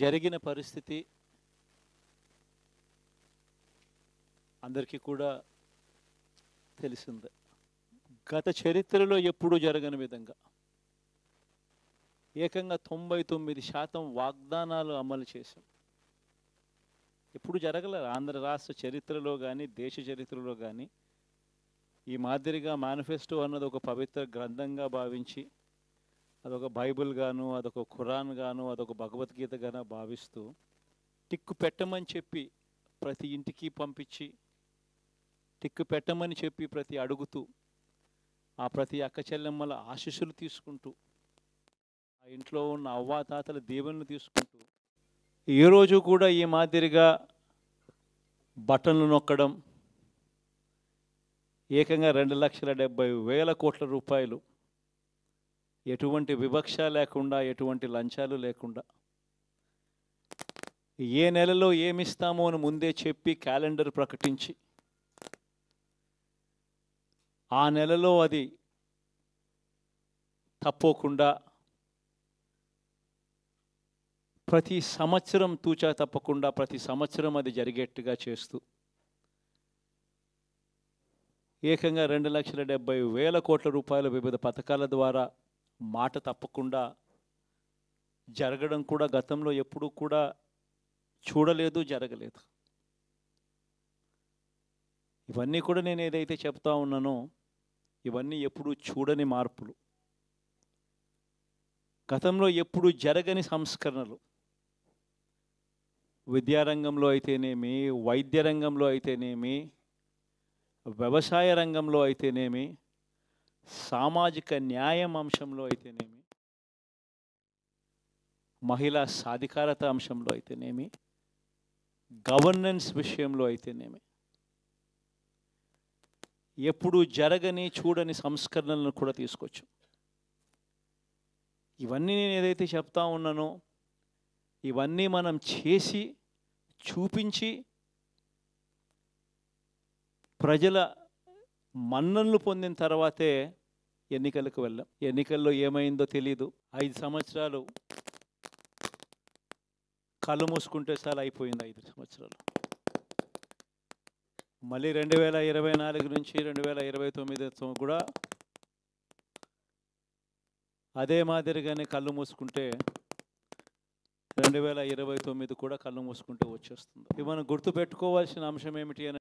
జరిగిన పరిస్థితి అందరికీ కూడా తెలిసిందే. గత చరిత్రలో ఎప్పుడూ జరగని విధంగా ఏకంగా 99% వాగ్దానాలు అమలు చేశాం. ఎప్పుడు జరగలేదు ఆంధ్ర రాష్ట్ర చరిత్రలో కానీ దేశ చరిత్రలో కానీ ఈ మాదిరిగా మేనిఫెస్టో అన్నది ఒక పవిత్ర గ్రంథంగా భావించి అదొక బైబిల్ గాను, అదొక ఖురాన్ గాను, అదొక భగవద్గీత గాను భావిస్తూ టిక్కు పెట్టమని చెప్పి ప్రతి ఇంటికి పంపించి టిక్కు పెట్టమని చెప్పి ప్రతి అడుగుతూ ఆ ప్రతి అక్క చెల్లెమ్మల ఆశీస్సులు తీసుకుంటూ ఆ ఇంట్లో ఉన్న అవ్వాతాతల దీవెనలు తీసుకుంటూ ఏ రోజు కూడా ఈ మాదిరిగా బటన్లు నొక్కడం ఏకంగా 2,70,000 కోట్ల రూపాయలు ఎటువంటి వివక్ష లేకుండా ఎటువంటి లంచాలు లేకుండా ఏ నెలలో ఏమిస్తామో అని ముందే చెప్పి క్యాలెండర్ ప్రకటించి ఆ నెలలో అది తప్పకుండా ప్రతి సంవత్సరం తూచా తప్పకుండా ప్రతి సంవత్సరం అది జరిగేట్టుగా చేస్తూ ఏకంగా 2,70,000 కోట్ల రూపాయల వివిధ పథకాల ద్వారా మాట తప్పకుండా జరగడం కూడా గతంలో ఎప్పుడూ కూడా చూడలేదు, జరగలేదు. ఇవన్నీ కూడా నేను ఏదైతే చెప్తా ఉన్నానో ఇవన్నీ ఎప్పుడూ చూడని మార్పులు, గతంలో ఎప్పుడు జరగని సంస్కరణలు. విద్యారంగంలో అయితేనేమి, వైద్య రంగంలో అయితేనేమి, వ్యవసాయ రంగంలో అయితేనేమి, సామాజిక న్యాయం అంశంలో అయితేనేమి, మహిళా సాధికారత అంశంలో అయితేనేమి, గవర్నెన్స్ విషయంలో అయితేనేమి ఎప్పుడు జరగని చూడని సంస్కరణలను కూడా తీసుకొచ్చాం. ఇవన్నీ నేను ఏదైతే చెప్తా ఉన్నానో ఇవన్నీ మనం చేసి చూపించి ప్రజల మన్ననలు పొందిన తర్వాతే ఎన్నికలకు వెళ్ళాం. ఎన్నికల్లో ఏమైందో తెలీదు. 5 సంవత్సరాలు కళ్ళు మూసుకుంటే చాలా అయిపోయింది. 5 సంవత్సరాలు మళ్ళీ 2024 నుంచి 2029 కూడా అదే మాదిరిగానే కళ్ళు మూసుకుంటే 2029 కూడా కళ్ళు మూసుకుంటే వచ్చేస్తుంది. ఇవి మనం గుర్తుపెట్టుకోవాల్సిన అంశం ఏమిటి అని